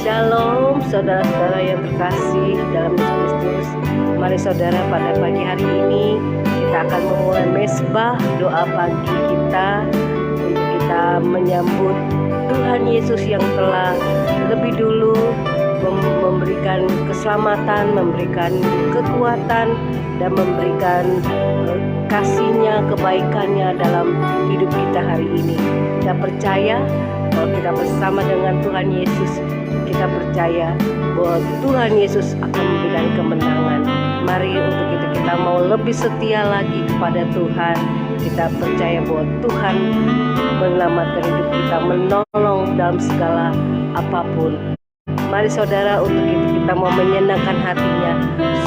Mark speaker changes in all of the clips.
Speaker 1: Shalom saudara-saudara yang terkasih dalam Yesus Kristus. Mari saudara, pada pagi hari ini kita akan memulai mesbah doa pagi kita untuk kita menyambut Tuhan Yesus yang telah lebih dulu memberikan keselamatan, memberikan kekuatan, dan memberikan kasih-Nya, kebaikannya dalam hidup kita hari ini. Kita percaya kalau kita bersama dengan Tuhan Yesus, kita percaya bahwa Tuhan Yesus akan memberikan kemenangan. Mari untuk itu kita mau lebih setia lagi kepada Tuhan. Kita percaya bahwa Tuhan menyelamatkan hidup kita, menolong dalam segala apapun. Mari saudara, untuk itu kita mau menyenangkan hatinya,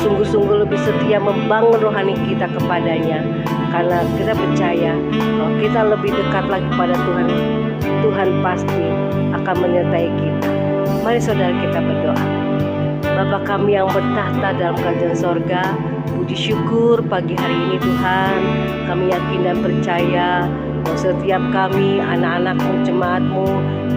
Speaker 1: sungguh-sungguh lebih setia membangun rohani kita kepadanya. Karena kita percaya kalau kita lebih dekat lagi pada Tuhan, Tuhan pasti akan menyertai kita. Mari saudara, kita berdoa. Bapa kami yang bertahta dalam kerajaan sorga, puji syukur pagi hari ini Tuhan. Kami yakin dan percaya bahwa setiap kami, anak-anak-Mu, jemaat-Mu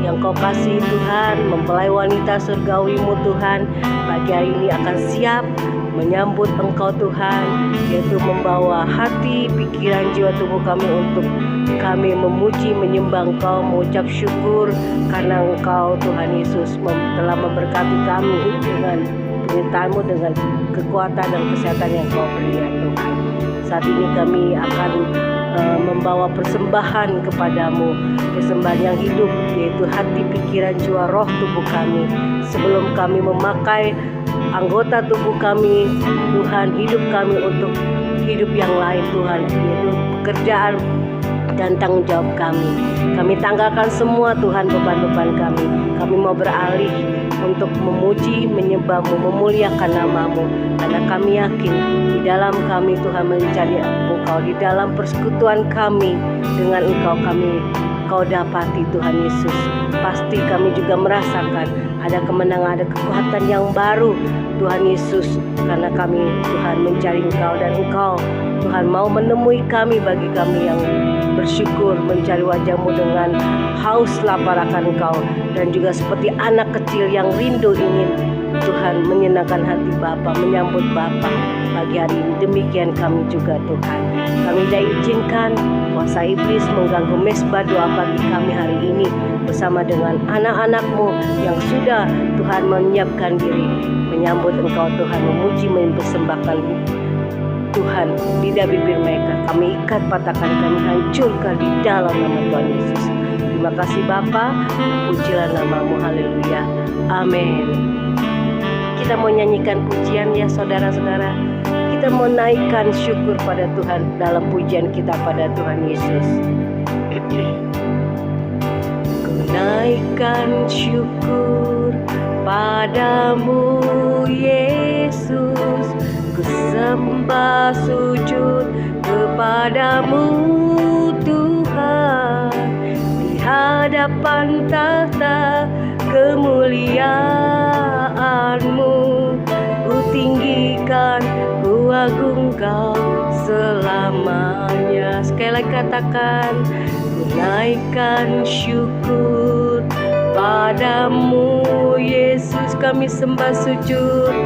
Speaker 1: yang Kau kasih Tuhan, mempelai wanita surgawi-Mu Tuhan, pagi hari ini akan siap menyambut Engkau Tuhan, yaitu membawa hati, pikiran, jiwa, tubuh kami untuk kami memuji, menyembah Engkau, mengucap syukur karena Engkau Tuhan Yesus telah memberkati kami dengan penyertaan-Mu, dengan kekuatan dan kesehatan yang Kau beri ya Tuhan. Saat ini kami akan membawa persembahan kepadamu, persembahan yang hidup, yaitu hati, pikiran, jiwa, roh, tubuh kami. Sebelum kami memakai anggota tubuh kami, Tuhan, hidup kami untuk hidup yang lain Tuhan, yaitu pekerjaan dan tanggung jawab kami. Kami tanggalkan semua Tuhan beban-beban kami. Kami mau beralih untuk memuji, menyembah-Mu, memuliakan nama-Mu. Karena kami yakin di dalam kami Tuhan mencari Engkau, di dalam persekutuan kami dengan Engkau Kau dapati Tuhan Yesus. Pasti kami juga merasakan ada kemenangan, ada kekuatan yang baru Tuhan Yesus. Karena kami Tuhan mencari Engkau, dan Engkau Tuhan mau menemui kami, bagi kami yang bersyukur mencari wajah-Mu dengan haus lapar akan Engkau. Dan juga seperti anak kecil yang rindu ingin Tuhan menyenangkan hati Bapa, menyambut Bapa pagi hari ini. Demikian kami juga Tuhan. Kami tidak izinkan kuasa iblis mengganggu mesbah doa pagi kami hari ini bersama dengan anak-anak-Mu yang sudah Tuhan menyiapkan diri menyambut Engkau Tuhan, memuji, mempersembahkan Tuhan lidah bibir mereka. Kami ikat, patahkan, kami hancurkan di dalam nama Tuhan Yesus. Terima kasih Bapa, pujilah nama-Mu, haleluya, amin. Kita mau nyanyikan pujian ya saudara-saudara. Kita mau naikkan syukur pada Tuhan dalam pujian kita pada Tuhan Yesus. Ku naikkan syukur padamu Yesus, ku sembah sujud kepadamu Tuhan, di hadapan tahta kemuliaan-Mu. Ku tinggikan, ku agungkan selamanya. Sekali lagi katakan, ku naikkan syukur padamu Yesus. Kami sembah sujud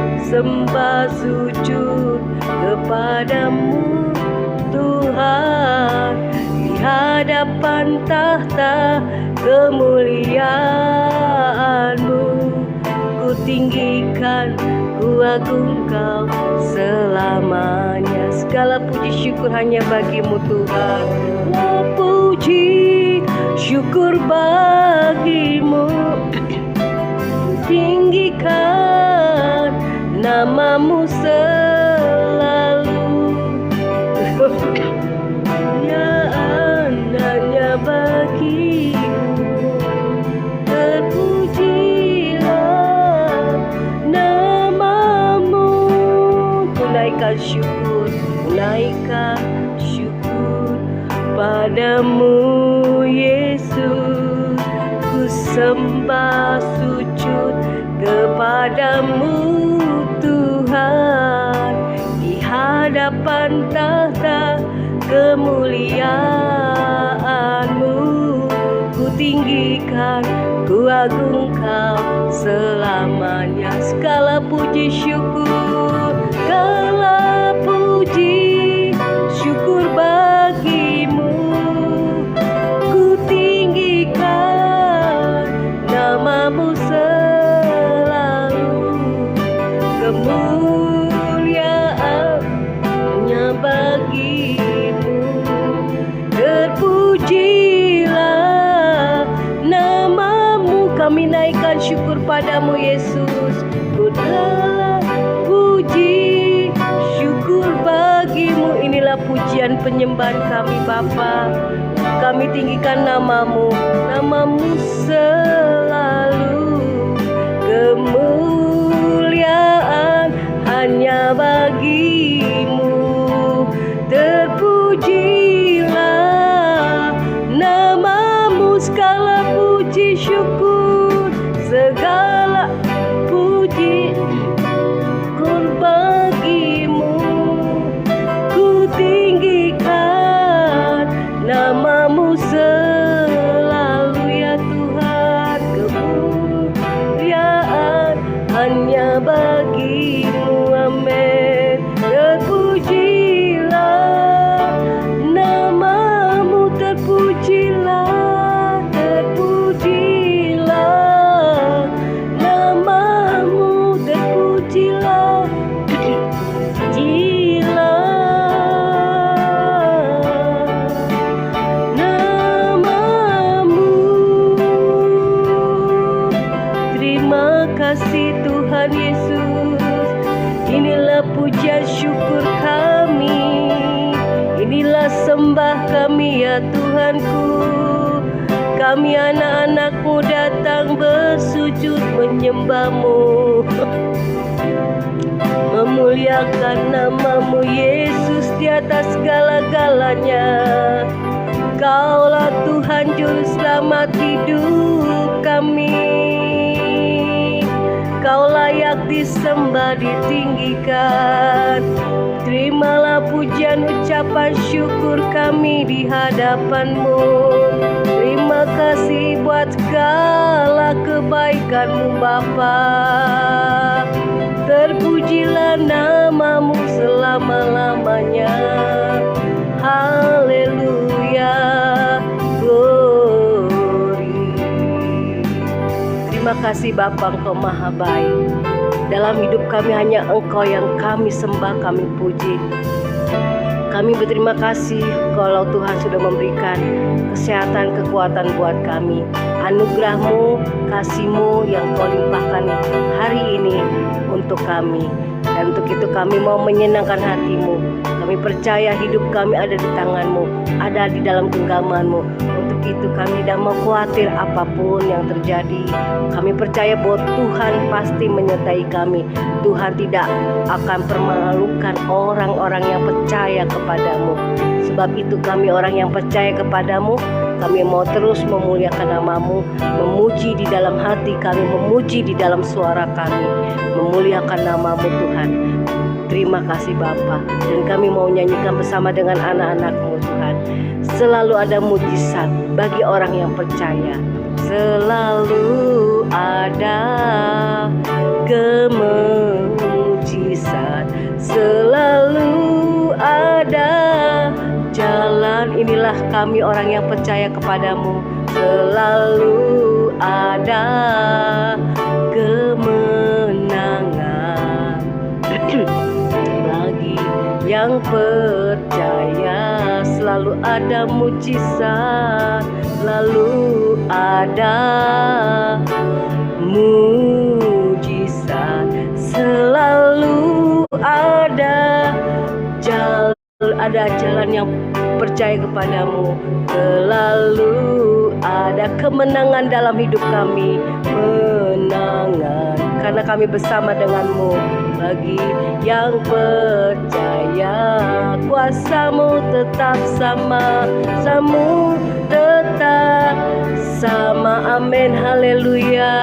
Speaker 1: kepadamu Tuhan, di hadapan tahta kemuliaan-Mu. Ku tinggikan, ku agungkan selamanya. Segala puji syukur hanya bagi-Mu Tuhan. Oh, puji syukur bagi-Mu. Tinggikan nama-Mu selalu. Ya, hanya bagi-Mu. Terpujilah nama-Mu. Ku naikkan syukur padamu Yesus. Ku sembah sujud kepadamu Tuhan, di hadapan tahta kemuliaan-Mu. Ku tinggikan, ku agungkan selalu. hanya segala puji syukur, segala puji syukur bagimu. Ku tinggikan namamu selalu, kemuliaan hanya bagimu. Terpujilah namamu, kami naikkan syukur padamu Yesus. Segala puji syukur bagimu. Inilah pujian penyembahan kami Bapa. Kami tinggikan namamu, namamu selalu, kemuliaan hanya bagimu. Terpujilah namamu, segala puji syukur, segala puji syukur bagimu. Ku tinggikan namamu selalu ya Tuhan, kemuliaan hanya bagimu. Amin. Terpujilah namamu, terpujilah, terpujilah namamu, terpujilah, namamu. Terima kasih Tuhan Yesus. Inilah pujian syukur kami, inilah sembah kami ya Tuhanku. Kami anak-anak-Mu datang bersujud menyembah-Mu, memuliakan namamu Yesus di atas segala-galanya. Kaulah Tuhan Juru Selamat hidup kami. Kau layak disembah, ditinggikan. Terimalah pujian ucapan syukur kami di hadapan-Mu. Terima kasih buat segala kebaikan-Mu Bapa. Terpujilah namamu selama-lamanya. Haleluya, glory. Terima kasih Bapa, Engkau maha baik. Dalam hidup kami hanya Engkau yang kami sembah, kami puji. Kami berterima kasih kalau Tuhan sudah memberikan kesehatan, kekuatan buat kami. Anugerah-Mu, kasih-Mu yang Kau limpahkan hari ini untuk kami. Dan untuk itu kami mau menyenangkan hati-Mu. Kami percaya hidup kami ada di tangan-Mu, ada di dalam genggaman-Mu. Untuk itu kami tidak mau khawatir apapun yang terjadi. Kami percaya bahwa Tuhan pasti menyertai kami. Tuhan tidak akan permalukan orang-orang yang percaya kepadamu. Sebab itu kami orang yang percaya kepadamu, kami mau terus memuliakan namamu, memuji di dalam hati kami, memuji di dalam suara kami, memuliakan namamu Tuhan. Terima kasih Bapa. Dan kami mau nyanyikan bersama dengan anak-anak-Mu Tuhan. Selalu ada mujizat bagi orang yang percaya. Selalu ada kemujizat, selalu ada jalan. Inilah kami orang yang percaya kepadamu. Selalu ada kemenangan bagi yang percaya. Selalu ada mujizat, selalu ada mujizat, selalu ada jalan. Ada jalan yang percaya kepadamu. Selalu ada kemenangan dalam hidup kami. Menangan karena kami bersama denganmu. Bagi yang percaya, kuasa-Mu tetap sama, kuasa-Mu tetap sama. Amin, haleluya.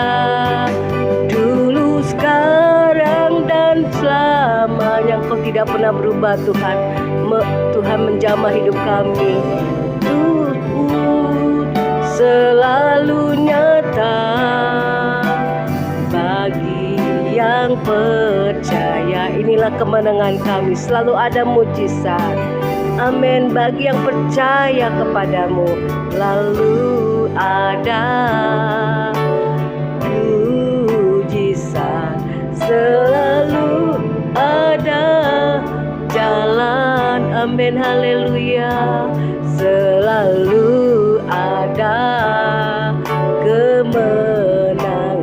Speaker 1: Dulu, sekarang, dan selamanya Engkau tidak pernah berubah Tuhan. Tuhan menjamah hidup kami. Tuhan selalu nyata bagi yang percaya. Inilah kemenangan kami, selalu ada mujizat. Amin. Bagi yang percaya kepadamu, lalu ada mujizat. Selalu ada jalan. Amin. Haleluya. Selalu ada kemenangan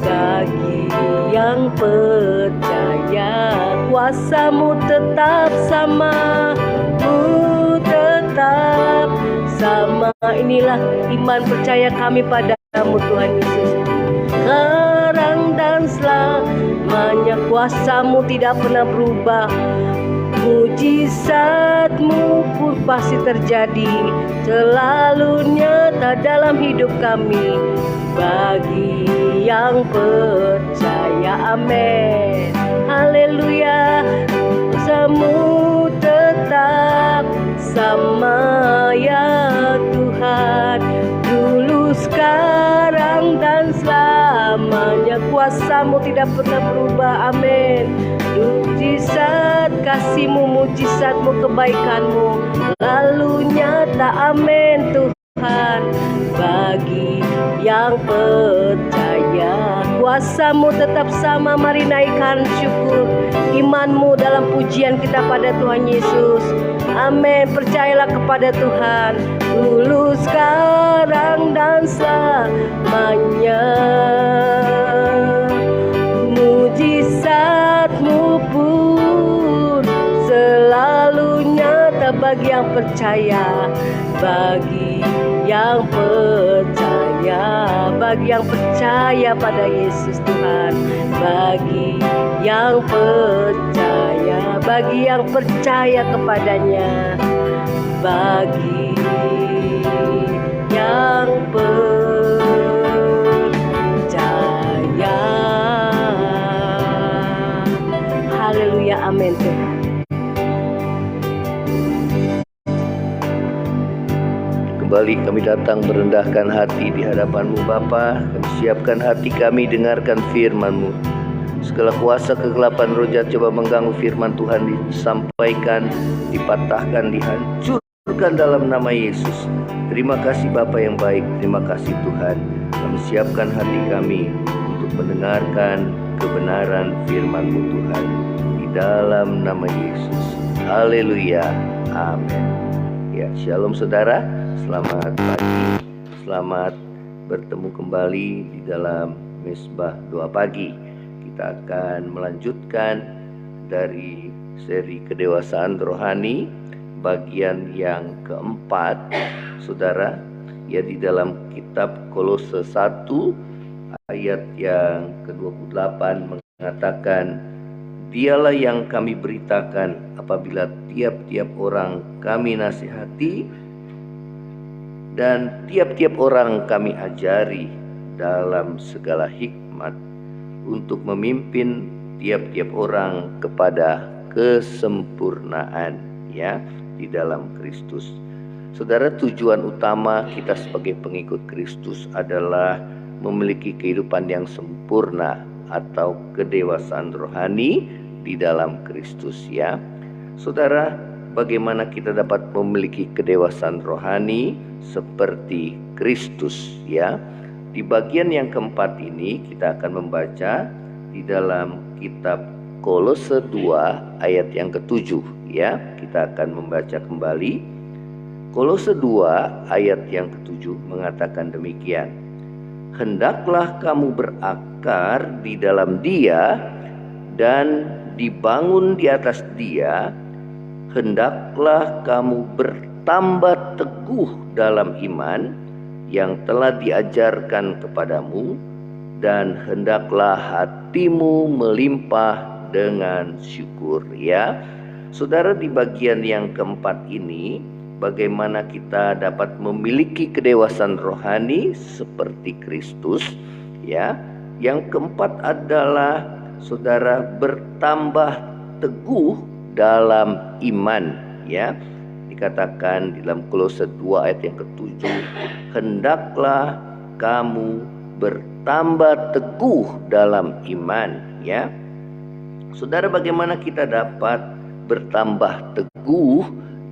Speaker 1: bagi yang percaya. Kuasamu tetap sama, tetap sama. Inilah iman percaya kami padamu Tuhan Yesus. Sekarang dan selamanya kuasamu tidak pernah berubah. Mujizatmu pun pasti terjadi, selalu nyata dalam hidup kami bagi yang percaya. Amin. Haleluya. Kuasamu tetap sama ya Tuhan, dulu, sekarang dan selamanya. Kuasamu tidak pernah berubah. Amin. Mujizat kasih-Mu, mujizat-Mu, kebaikan-Mu lalu nyata. Amin Tuhan. Bagi yang percaya, kuasa-Mu tetap sama. Mari naikkan syukur iman-Mu dalam pujian kita pada Tuhan Yesus. Amin. Percayalah kepada Tuhan, dulu, sekarang dan selamanya. Mujizat-Mu pun selalu nyata bagi yang percaya. Bagi yang percaya, bagi yang percaya pada Yesus Tuhan. Bagi yang percaya, bagi yang percaya kepadanya. Bagi yang percaya. Haleluya. Amin Tuhan.
Speaker 2: Kembali kami datang merendahkan hati di hadapan-Mu Bapa. Kami siapkan hati kami dengarkan firman-Mu. Segala kuasa kegelapan roh jahat coba mengganggu firman Tuhan disampaikan, dipatahkan, dihancurkan dalam nama Yesus. Terima kasih Bapa yang baik, terima kasih Tuhan. Kami siapkan hati kami untuk mendengarkan kebenaran firman-Mu Tuhan, di dalam nama Yesus. Haleluya. Amin. Ya, shalom saudara. Selamat pagi, selamat bertemu kembali di dalam Mesbah Doa Pagi. Kita akan melanjutkan dari seri kedewasaan rohani bagian yang keempat, saudara, ya, di dalam kitab Kolose 1 ayat yang ke-28 mengatakan, "Dialah yang kami beritakan apabila tiap-tiap orang kami nasihati dan tiap-tiap orang kami ajari dalam segala hikmat untuk memimpin tiap-tiap orang kepada kesempurnaan," ya, di dalam Kristus. Saudara, tujuan utama kita sebagai pengikut Kristus adalah memiliki kehidupan yang sempurna atau kedewasaan rohani di dalam Kristus, ya. Saudara, bagaimana kita dapat memiliki kedewasaan rohani seperti Kristus, ya? Di bagian yang keempat ini kita akan membaca di dalam kitab Kolose 2 ayat yang ke-7, ya. Kita akan membaca kembali. Kolose 2 ayat yang ke-7 mengatakan demikian, "Hendaklah kamu berakar di dalam Dia dan dibangun di atas Dia. Hendaklah kamu bertambah teguh dalam iman yang telah diajarkan kepadamu, dan hendaklah hatimu melimpah dengan syukur," ya. Saudara, di bagian yang keempat ini, bagaimana kita dapat memiliki kedewasaan rohani seperti Kristus, ya. Yang keempat adalah, saudara, bertambah teguh dalam iman, ya. Dikatakan di dalam Kolose 2 ayat yang ke-7, "Hendaklah kamu bertambah bertambah teguh dalam iman, ya. Saudara, bagaimana kita dapat bertambah teguh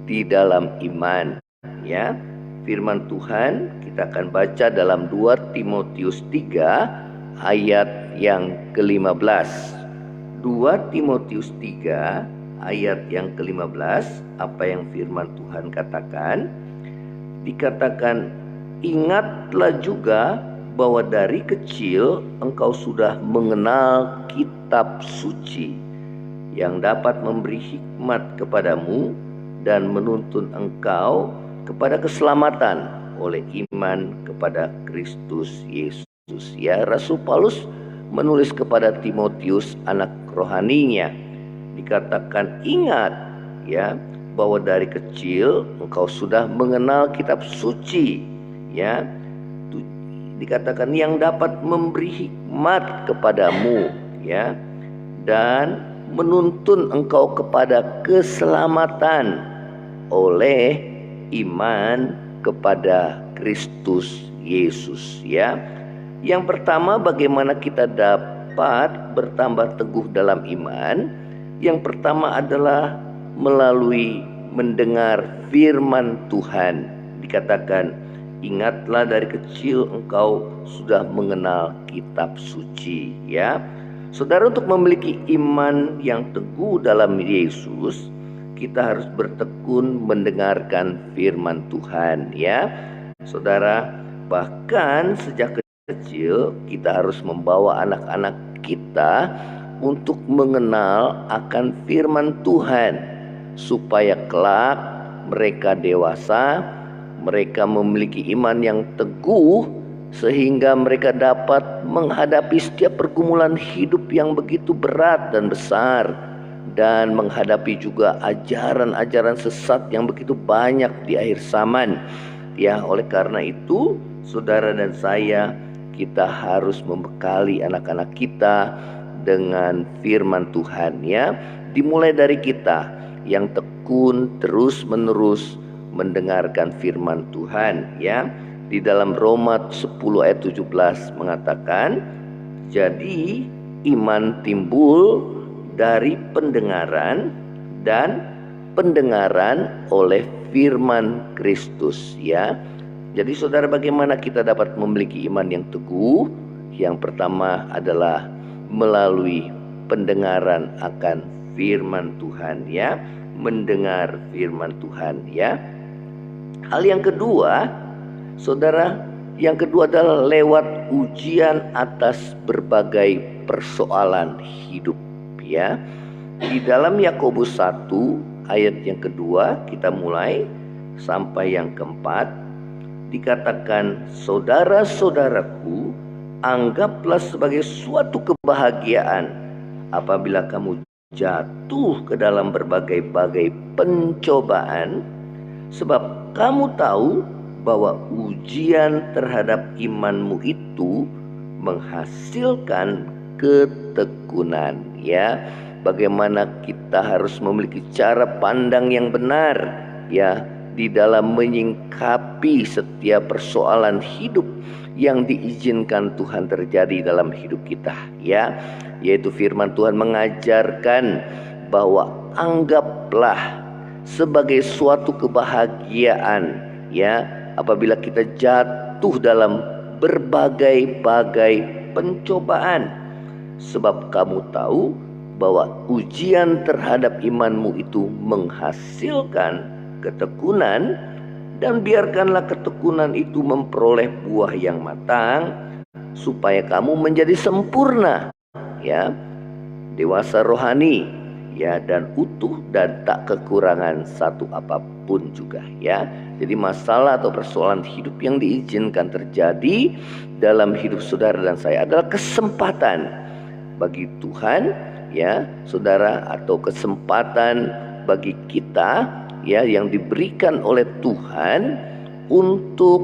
Speaker 2: di dalam iman, ya? Firman Tuhan kita akan baca dalam 2 Timotius 3 ayat yang ke-15. 2 Timotius 3 ayat yang ke-15, apa yang firman Tuhan katakan? Dikatakan, ingatlah juga bahwa dari kecil engkau sudah mengenal kitab suci yang dapat memberi hikmat kepadamu dan menuntun engkau kepada keselamatan oleh iman kepada Kristus Yesus. Ya, Rasul Paulus menulis kepada Timotius, anak rohaninya, dikatakan ingat, ya, bahwa dari kecil engkau sudah mengenal kitab suci, ya. Dikatakan yang dapat memberi hikmat kepadamu, ya, dan menuntun engkau kepada keselamatan oleh iman kepada Kristus Yesus, ya. Yang pertama, bagaimana kita dapat bertambah teguh dalam iman? Yang pertama adalah melalui mendengar firman Tuhan. Dikatakan, ingatlah dari kecil engkau sudah mengenal kitab suci, ya. Saudara, untuk memiliki iman yang teguh dalam Yesus, kita harus bertekun mendengarkan firman Tuhan, ya. Saudara, bahkan sejak kecil kita harus membawa anak-anak kita untuk mengenal akan firman Tuhan, supaya kelak mereka dewasa, mereka memiliki iman yang teguh, sehingga mereka dapat menghadapi setiap pergumulan hidup yang begitu berat dan besar, dan menghadapi juga ajaran-ajaran sesat yang begitu banyak di akhir zaman. Ya, oleh karena itu, saudara dan saya, kita harus membekali anak-anak kita dengan firman Tuhan, ya. Dimulai dari kita yang tekun terus-menerus mendengarkan firman Tuhan, ya. Di dalam Roma 10 ayat 17 mengatakan, jadi iman timbul dari pendengaran, dan pendengaran oleh firman Kristus, ya. Jadi saudara, bagaimana kita dapat memiliki iman yang teguh? Yang pertama adalah melalui pendengaran akan firman Tuhan, ya. Mendengar firman Tuhan, ya. Hal yang kedua, saudara, yang kedua adalah lewat ujian atas berbagai persoalan hidup, ya. Di dalam Yakobus 1 ayat yang kedua, kita mulai sampai yang keempat, dikatakan, saudara-saudaraku, anggaplah sebagai suatu kebahagiaan apabila kamu jatuh ke dalam berbagai-bagai pencobaan, sebab kamu tahu bahwa ujian terhadap imanmu itu menghasilkan ketekunan, ya. Bagaimana kita harus memiliki cara pandang yang benar, ya, di dalam menyingkapi setiap persoalan hidup yang diizinkan Tuhan terjadi dalam hidup kita, ya. Yaitu firman Tuhan mengajarkan bahwa anggaplah sebagai suatu kebahagiaan, ya, apabila kita jatuh dalam berbagai-bagai pencobaan, sebab kamu tahu bahwa ujian terhadap imanmu itu menghasilkan ketekunan, dan biarkanlah ketekunan itu memperoleh buah yang matang, supaya kamu menjadi sempurna, ya, dewasa rohani, ya, dan utuh dan tak kekurangan satu apapun juga, ya. Jadi masalah atau persoalan hidup yang diizinkan terjadi dalam hidup saudara dan saya adalah kesempatan bagi Tuhan, ya, saudara, atau kesempatan bagi kita, ya, yang diberikan oleh Tuhan untuk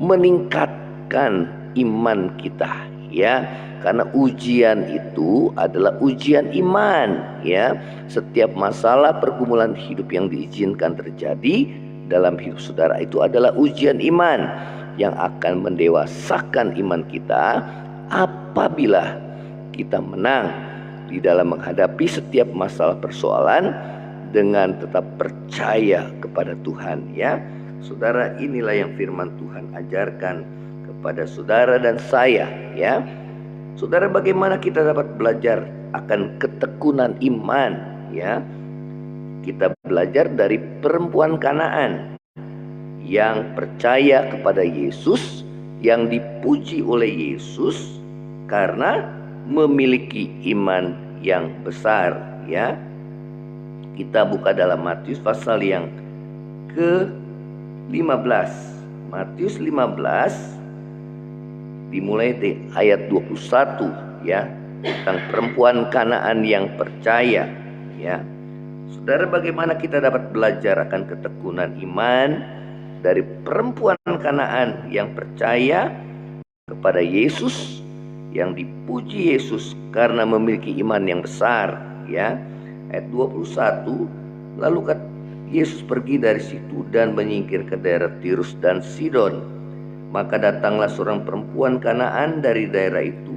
Speaker 2: meningkatkan iman kita, ya. Karena ujian itu adalah ujian iman, ya. Setiap masalah pergumulan hidup yang diizinkan terjadi dalam hidup saudara itu adalah ujian iman yang akan mendewasakan iman kita apabila kita menang di dalam menghadapi setiap masalah persoalan dengan tetap percaya kepada Tuhan, ya. Saudara, inilah yang firman Tuhan ajarkan kepada saudara dan saya, ya. Saudara, bagaimana kita dapat belajar akan ketekunan iman, ya? Kita belajar dari perempuan Kanaan yang percaya kepada Yesus, yang dipuji oleh Yesus karena memiliki iman yang besar, ya. Kita buka dalam Matius pasal yang ke-15. Matius 15 dimulai di ayat 21, ya, tentang perempuan Kanaan yang percaya, ya. Saudara, bagaimana kita dapat belajar akan ketekunan iman dari perempuan Kanaan yang percaya kepada Yesus, yang dipuji Yesus karena memiliki iman yang besar, ya. Ayat 21, lalu Yesus pergi dari situ dan menyingkir ke daerah Tirus dan Sidon. Maka datanglah seorang perempuan Kanaan dari daerah itu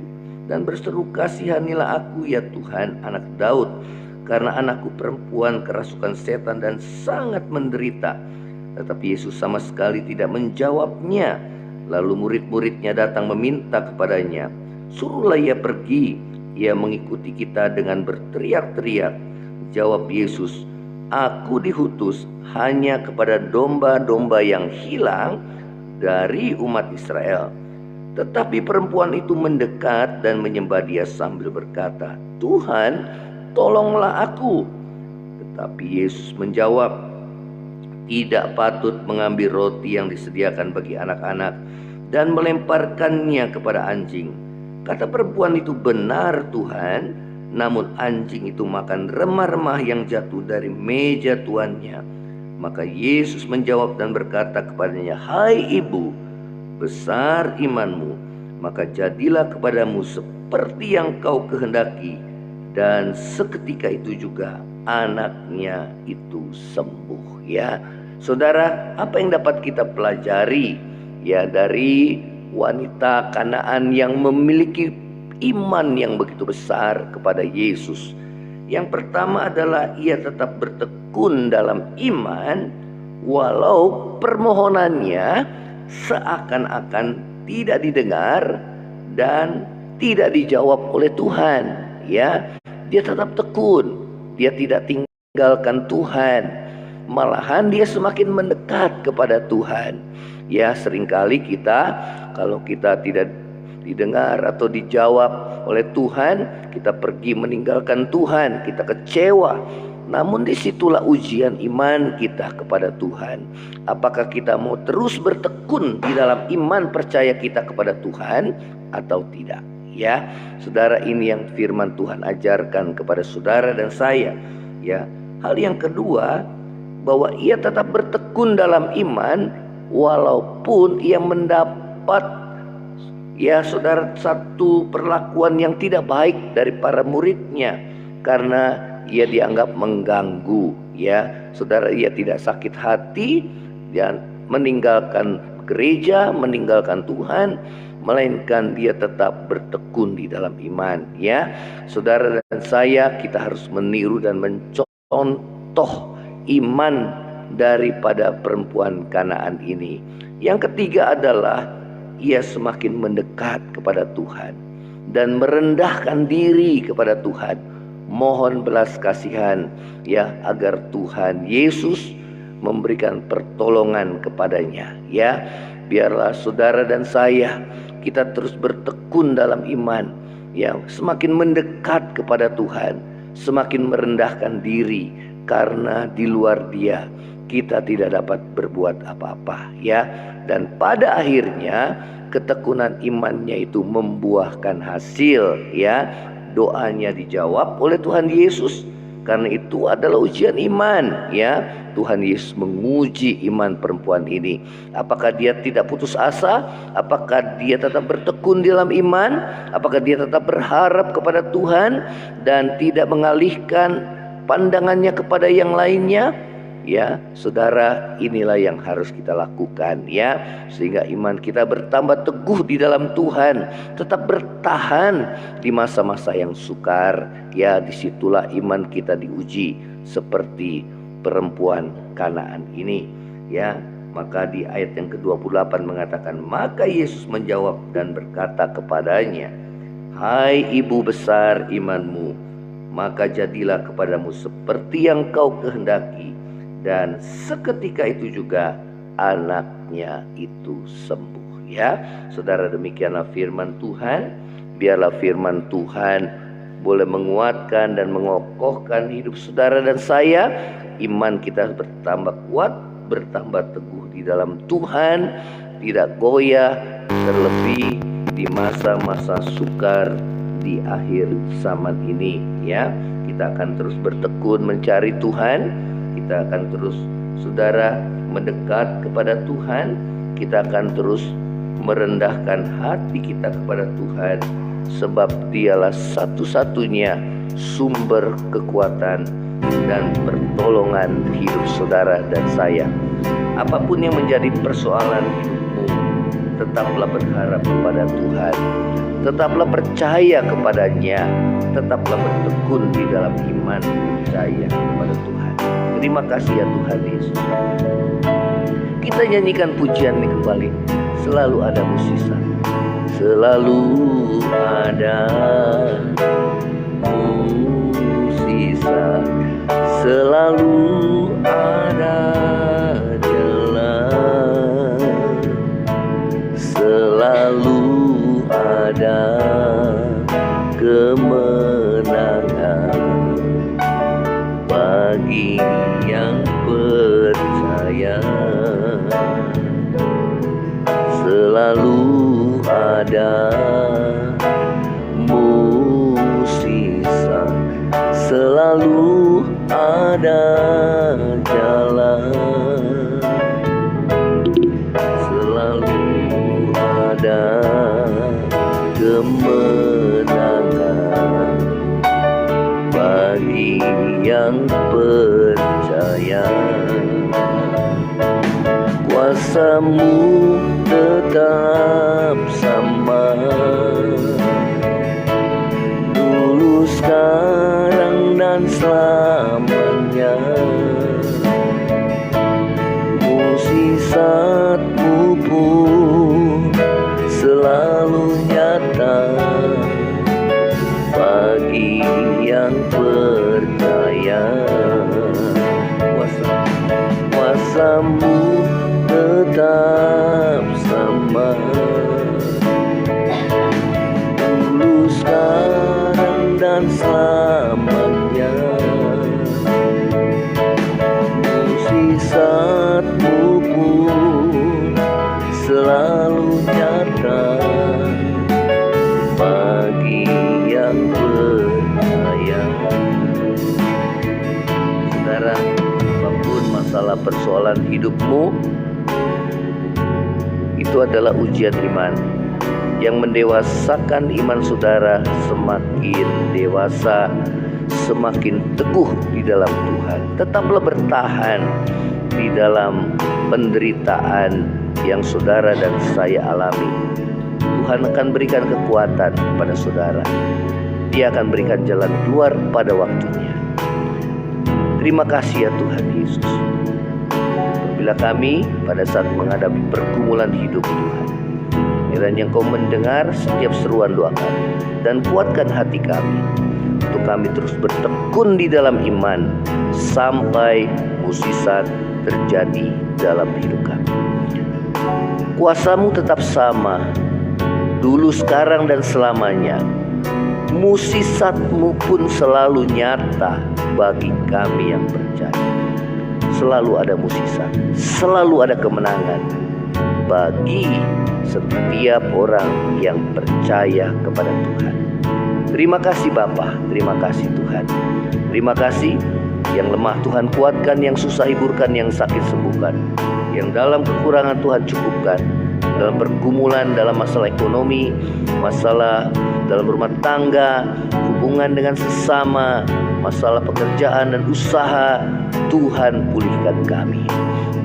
Speaker 2: dan berseru, "Kasihanilah aku ya Tuhan, anak Daud, karena anakku perempuan kerasukan setan dan sangat menderita." Tetapi Yesus sama sekali tidak menjawabnya. Lalu murid-muridnya datang meminta kepadanya, "Suruhlah ia pergi, ia mengikuti kita," dengan berteriak-teriak. Jawab Yesus, "Aku diutus hanya kepada domba-domba yang hilang dari umat Israel." Tetapi perempuan itu mendekat dan menyembah Dia sambil berkata, "Tuhan, tolonglah aku." Tetapi Yesus menjawab, "Tidak patut mengambil roti yang disediakan bagi anak-anak dan melemparkannya kepada anjing." Kata perempuan itu, "Benar Tuhan, namun anjing itu makan remah-remah yang jatuh dari meja tuannya." Maka Yesus menjawab dan berkata kepadanya, "Hai ibu, besar imanmu, maka jadilah kepadamu seperti yang kau kehendaki." Dan seketika itu juga anaknya itu sembuh, ya. Saudara, apa yang dapat kita pelajari, ya, dari wanita Kanaan yang memiliki iman yang begitu besar kepada Yesus? Yang pertama adalah ia tetap bertekun dalam iman walau permohonannya seakan-akan tidak didengar dan tidak dijawab oleh Tuhan, ya. Dia tetap tekun, dia tidak tinggalkan Tuhan, malahan dia semakin mendekat kepada Tuhan. Ya, seringkali kita, kalau kita tidak didengar atau dijawab oleh Tuhan, kita pergi meninggalkan Tuhan, kita kecewa. Namun disitulah ujian iman kita kepada Tuhan. Apakah kita mau terus bertekun di dalam iman percaya kita kepada Tuhan atau tidak? Ya, saudara, ini yang firman Tuhan ajarkan kepada saudara dan saya. Ya, hal yang kedua, bahwa ia tetap bertekun dalam iman walaupun ia mendapat, ya saudara, satu perlakuan yang tidak baik dari para muridnya, karena ia dianggap mengganggu, ya saudara. Ia tidak sakit hati dan meninggalkan gereja, meninggalkan Tuhan, melainkan dia tetap bertekun di dalam iman, ya. Saudara dan saya, kita harus meniru dan mencontoh iman daripada perempuan Kanaan ini. Yang ketiga adalah ia semakin mendekat kepada Tuhan dan merendahkan diri kepada Tuhan, mohon belas kasihan, ya, agar Tuhan Yesus memberikan pertolongan kepadanya, ya. Biarlah saudara dan saya, kita terus bertekun dalam iman, ya, semakin mendekat kepada Tuhan, semakin merendahkan diri, karena di luar Dia kita tidak dapat berbuat apa-apa, ya. Dan pada akhirnya ketekunan imannya itu membuahkan hasil, ya. Doanya dijawab oleh Tuhan Yesus. Karena itu adalah ujian iman, ya. Tuhan Yesus menguji iman perempuan ini. Apakah dia tidak putus asa? Apakah dia tetap bertekun di dalam iman? Apakah dia tetap berharap kepada Tuhan dan tidak mengalihkan pandangannya kepada yang lainnya? Ya, saudara, inilah yang harus kita lakukan ya, sehingga iman kita bertambah teguh di dalam Tuhan, tetap bertahan di masa-masa yang sukar. Ya, disitulah iman kita diuji seperti perempuan Kanaan ini. Ya, maka di ayat yang ke-28 mengatakan, maka Yesus menjawab dan berkata kepadanya, hai ibu besar imanmu, maka jadilah kepadamu seperti yang kau kehendaki. Dan seketika itu juga anaknya itu sembuh. Ya, saudara, demikianlah firman Tuhan. Biarlah firman Tuhan boleh menguatkan dan mengokohkan hidup saudara dan saya. Iman kita bertambah kuat, bertambah teguh di dalam Tuhan, tidak goyah, terlebih di masa-masa sukar di akhir zaman ini. Ya, kita akan terus bertekun mencari Tuhan. Kita akan terus, saudara, mendekat kepada Tuhan. Kita akan terus merendahkan hati kita kepada Tuhan, sebab Dialah satu-satunya sumber kekuatan dan pertolongan hidup saudara dan saya. Apapun yang menjadi persoalan hidupmu, tetaplah berharap kepada Tuhan, tetaplah percaya kepadanya, tetaplah bertekun di dalam iman, percaya kepada Tuhan. Terima kasih ya Tuhan Yesus. Kita nyanyikan pujian ini kembali. Selalu ada mukjizat, selalu ada mukjizat, selalu ada jalan, selalu ada kemenangan bagi yang percaya. Selalu ada mukjizat, selalu ada jalan, selalu ada kemenangan bagi yang percaya. Kuasa-Mu tetap sama, dulu, sekarang, dan selamanya. Mukjizat-Mu pun selalu nyata bagi yang percaya. Kuasa-Mu tetap sama, dulu, sekarang, dan selamanya. Mukjizat-Mu pun selalu nyata bagi yang percaya. Saudara, apapun masalah persoalan hidupmu, itu adalah ujian iman yang mendewasakan iman saudara. Semakin dewasa, semakin teguh di dalam Tuhan. Tetaplah bertahan di dalam penderitaan yang saudara dan saya alami. Tuhan akan berikan kekuatan kepada saudara. Dia akan berikan jalan keluar pada waktunya. Terima kasih ya Tuhan Yesus. Bila kami pada saat menghadapi pergumulan hidup Tuhan, kiranya Engkau mendengar setiap seruan doa kami dan kuatkan hati kami untuk kami terus bertekun di dalam iman sampai mukjizat terjadi dalam hidup kami. Kuasa-Mu tetap sama, dulu, sekarang, dan selamanya. Mukjizat-Mu pun selalu nyata bagi kami yang percaya. Selalu ada mukjizat, selalu ada kemenangan bagi setiap orang yang percaya kepada Tuhan. Terima kasih Bapa, terima kasih Tuhan. Terima kasih, yang lemah Tuhan kuatkan, yang susah hiburkan, yang sakit sembuhkan, yang dalam kekurangan Tuhan cukupkan, dalam pergumulan, dalam masalah ekonomi, masalah dalam rumah tangga, hubungan dengan sesama, masalah pekerjaan dan usaha, Tuhan pulihkan kami.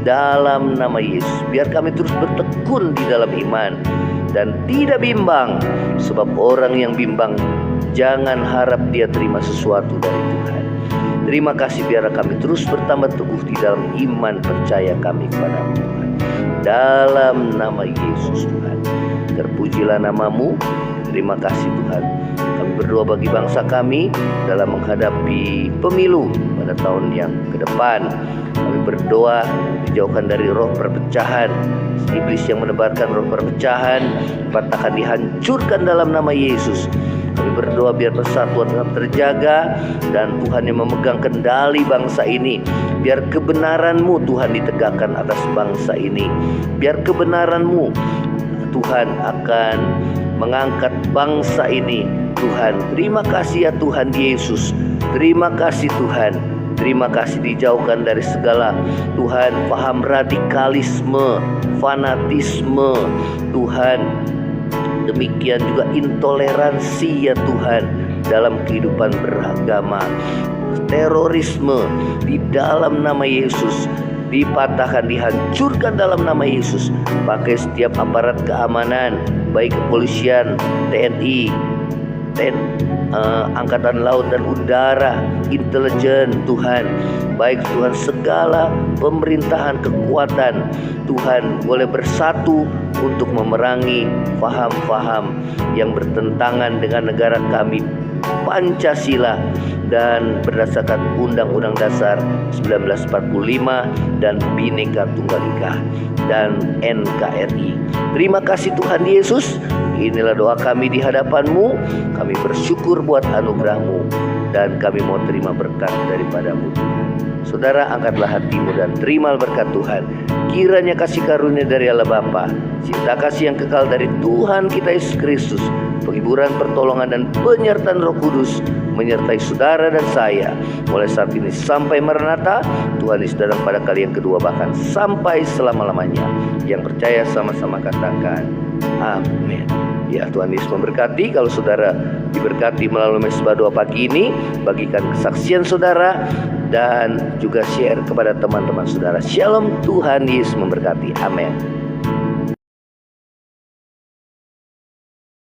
Speaker 2: Dalam nama Yesus, biar kami terus bertekun di dalam iman dan tidak bimbang. Sebab orang yang bimbang, jangan harap dia terima sesuatu dari Tuhan. Terima kasih, biar kami terus bertambah teguh di dalam iman percaya kami kepada Tuhan. Dalam nama Yesus Tuhan, terpujilah nama-Mu. Terima kasih Tuhan. Kami berdoa bagi bangsa kami dalam menghadapi pemilu pada tahun yang ke depan. Kami berdoa dijauhkan dari roh perpecahan. Iblis yang menebarkan roh perpecahan, patahkan, dihancurkan dalam nama Yesus. Kami berdoa biar persatuan tetap terjaga dan Tuhan yang memegang kendali bangsa ini. Biar kebenaran-Mu Tuhan ditegakkan atas bangsa ini. Biar kebenaran-Mu Tuhan akan mengangkat bangsa ini. Tuhan, terima kasih ya Tuhan Yesus. Terima kasih Tuhan. Terima kasih dijauhkan dari segala Tuhan paham radikalisme, fanatisme Tuhan. Demikian juga intoleransi ya Tuhan dalam kehidupan beragama. Terorisme di dalam nama Yesus dipatahkan, dihancurkan dalam nama Yesus. Pakai setiap aparat keamanan, baik kepolisian, TNI, Angkatan Laut dan Udara, intelijen Tuhan, baik Tuhan segala pemerintahan kekuatan Tuhan boleh bersatu untuk memerangi faham-faham yang bertentangan dengan negara kami Pancasila dan berdasarkan Undang-Undang Dasar 1945 dan Bhinneka Tunggal Ika dan NKRI. Terima kasih Tuhan Yesus. Inilah doa kami di hadapan-Mu. Kami bersyukur buat anugerah-Mu dan kami mau terima berkat daripada-Mu Tuhan. Saudara, angkatlah hatimu dan terimalah berkat Tuhan. Kiranya kasih karunia dari Allah Bapa, cinta kasih yang kekal dari Tuhan kita Yesus Kristus, penghiburan, pertolongan dan penyertaan Roh Kudus menyertai saudara dan saya mulai saat ini sampai Maranatha. Tuhan Yesus datang pada kali yang kedua, bahkan sampai selama-lamanya. Yang percaya sama-sama katakan amin. Ya, Tuhan Yesus memberkati. Kalau saudara diberkati melalui Mesbah Doa pagi ini, bagikan kesaksian saudara dan juga share kepada teman-teman saudara. Shalom, Tuhan Yesus memberkati. Amin.